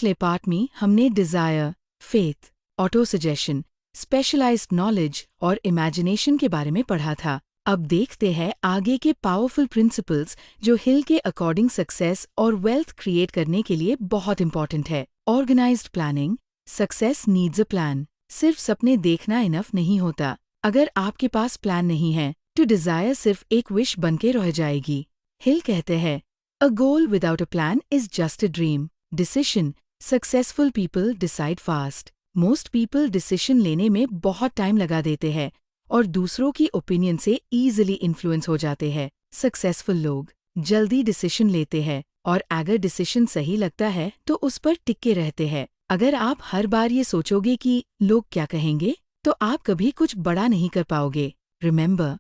पिछले पार्ट में हमने desire, faith, auto suggestion, specialised knowledge और इमेजिनेशन के बारे में पढ़ा था। अब देखते हैं आगे के पावरफुल प्रिंसिपल्स जो हिल के अकॉर्डिंग सक्सेस और वेल्थ क्रिएट करने के लिए बहुत इंपॉर्टेंट है। Organised planning. Success needs a plan. सिर्फ सपने देखना इनफ नहीं होता। अगर आपके पास प्लान नहीं है तो डिजायर सिर्फ एक विश बनके रह जाएगी। हिल कहते हैं, a goal without a plan is just a dream. Decision. Successful people decide fast. Most people decision लेने में बहुत टाइम लगा देते हैं और दूसरों की ओपिनियन से ईजिली इन्फ्लुएंस हो जाते हैं। सक्सेसफुल लोग जल्दी डिसीशन लेते हैं और अगर डिसीशन सही लगता है तो उस पर टिके रहते हैं। अगर आप हर बार ये सोचोगे कि लोग क्या कहेंगे, तो आप कभी कुछ बड़ा नहीं कर पाओगे। Remember,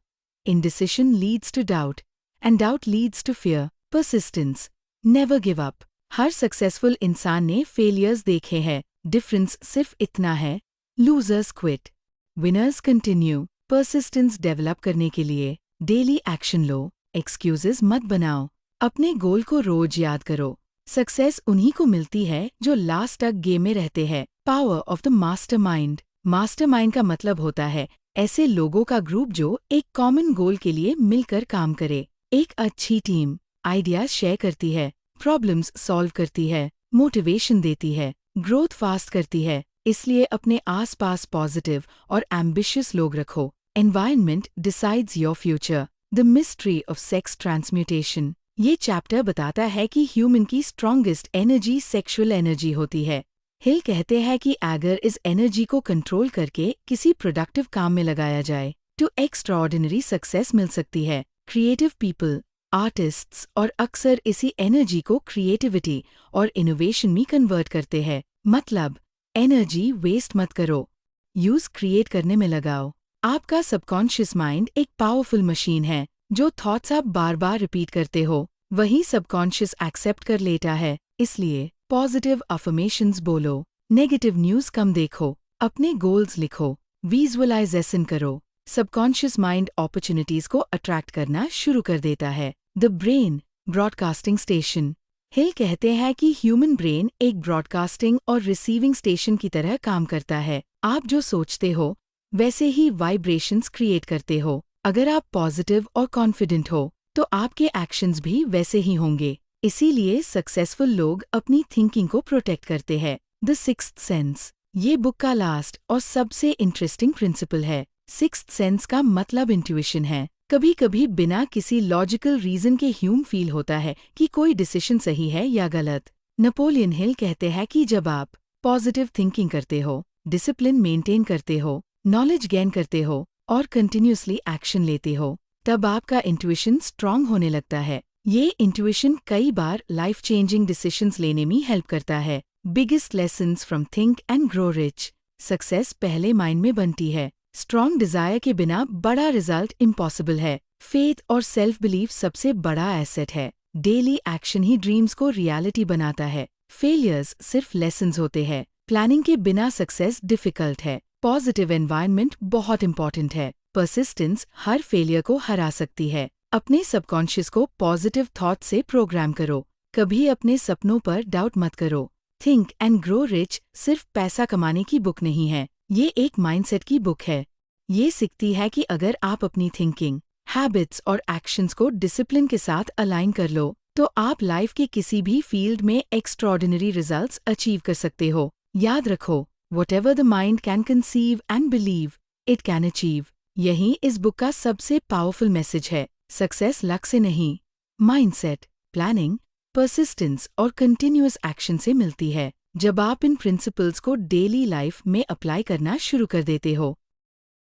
indecision leads to doubt and doubt leads to fear. Persistence. Never give up. हर सक्सेसफुल इंसान ने फेलियर्स देखे हैं। डिफरेंस सिर्फ इतना है, losers quit, winners continue. Persistence develop करने के लिए डेली एक्शन लो। एक्सक्यूजेस मत बनाओ। अपने गोल को रोज याद करो। सक्सेस उन्हीं को मिलती है जो लास्ट तक गेम में रहते हैं। Power of the mastermind. Mastermind का मतलब होता है ऐसे लोगों का ग्रुप जो एक कॉमन गोल के लिए मिलकर काम करे। एक अच्छी टीम आइडियाज शेयर करती है, प्रॉब्लम्स सॉल्व करती है, मोटिवेशन देती है, ग्रोथ फास्ट करती है। इसलिए अपने आसपास पॉजिटिव और एम्बिशियस लोग रखो। Environment decides your future. The mystery of sex transmutation. ये चैप्टर बताता है कि ह्यूमन की स्ट्रॉन्गेस्ट एनर्जी सेक्सुअल एनर्जी होती है। हिल कहते हैं कि अगर इस एनर्जी को कंट्रोल करके किसी प्रोडक्टिव काम में लगाया जाए तो एक्स्ट्राऑर्डिनरी सक्सेस मिल सकती है। क्रिएटिव पीपल, आर्टिस्ट्स और अक्सर इसी एनर्जी को क्रिएटिविटी और इनोवेशन में कन्वर्ट करते हैं। मतलब, एनर्जी वेस्ट मत करो, यूज क्रिएट करने में लगाओ। आपका सबकॉन्शियस माइंड एक पावरफुल मशीन है। जो थॉट्स आप बार बार रिपीट करते हो वही सबकॉन्शियस एक्सेप्ट कर लेता है। इसलिए पॉजिटिव अफर्मेशंस बोलो, नेगेटिव न्यूज कम देखो, अपने गोल्स लिखो, विजुअलाइजेशन करो। सबकॉन्शियस माइंड अपॉर्चुनिटीज को अट्रैक्ट करना शुरू कर देता है। The brain broadcasting station. Hill कहते हैं कि ह्यूमन ब्रेन एक ब्रॉडकास्टिंग और रिसीविंग स्टेशन की तरह काम करता है। आप जो सोचते हो वैसे ही वाइब्रेशंस क्रिएट करते हो। अगर आप पॉजिटिव और कॉन्फिडेंट हो तो आपके एक्शंस भी वैसे ही होंगे। इसीलिए सक्सेसफुल लोग अपनी थिंकिंग को प्रोटेक्ट करते हैं। The sixth sense. ये बुक का लास्ट और सबसे इंटरेस्टिंग प्रिंसिपल है। सिक्स्थ सेंस का मतलब इंट्यूशन है। कभी कभी बिना किसी लॉजिकल रीजन के ह्यूम फील होता है कि कोई डिसीजन सही है या गलत। नेपोलियन हिल कहते हैं कि जब आप पॉजिटिव थिंकिंग करते हो, डिसिप्लिन मेंटेन करते हो, नॉलेज गेन करते हो और कंटिन्यूसली एक्शन लेते हो, तब आपका इंट्यूशन स्ट्रांग होने लगता है। ये इंट्यूशन कई बार लाइफ चेंजिंग डिसीजंस लेने में हेल्प करता है। Biggest lessons from think and grow rich. Success पहले माइंड में बनती है। स्ट्रॉन्ग डिजायर के बिना बड़ा रिजल्ट इम्पॉसिबल है। फेथ और सेल्फ बिलीफ सबसे बड़ा एसेट है। डेली एक्शन ही ड्रीम्स को रियलिटी बनाता है। फेलियर्स सिर्फ लेसन्स होते हैं। प्लानिंग के बिना सक्सेस डिफिकल्ट है। पॉजिटिव एनवायरनमेंट बहुत इंपॉर्टेंट है। परसिस्टेंस हर फेलियर को हरा सकती है। अपने सबकॉन्शियस को पॉजिटिव थॉट से प्रोग्राम करो। कभी अपने सपनों पर डाउट मत करो। थिंक एंड ग्रो रिच सिर्फ पैसा कमाने की बुक नहीं है, ये एक माइंडसेट की बुक है। ये सीखती है कि अगर आप अपनी थिंकिंग, हैबिट्स और एक्शंस को डिसिप्लिन के साथ अलाइन कर लो तो आप लाइफ के किसी भी फील्ड में एक्स्ट्राऑर्डिनरी रिजल्ट्स अचीव कर सकते हो। याद रखो, whatever the mind can conceive and believe, it can achieve। यही इस बुक का सबसे पावरफुल मैसेज है। सक्सेस लक से नहीं, माइंडसेट, प्लानिंग, परसिस्टेंस और कंटिन्यूअस एक्शन से मिलती है। जब आप इन प्रिंसिपल्स को डेली लाइफ में अप्लाई करना शुरू कर देते हो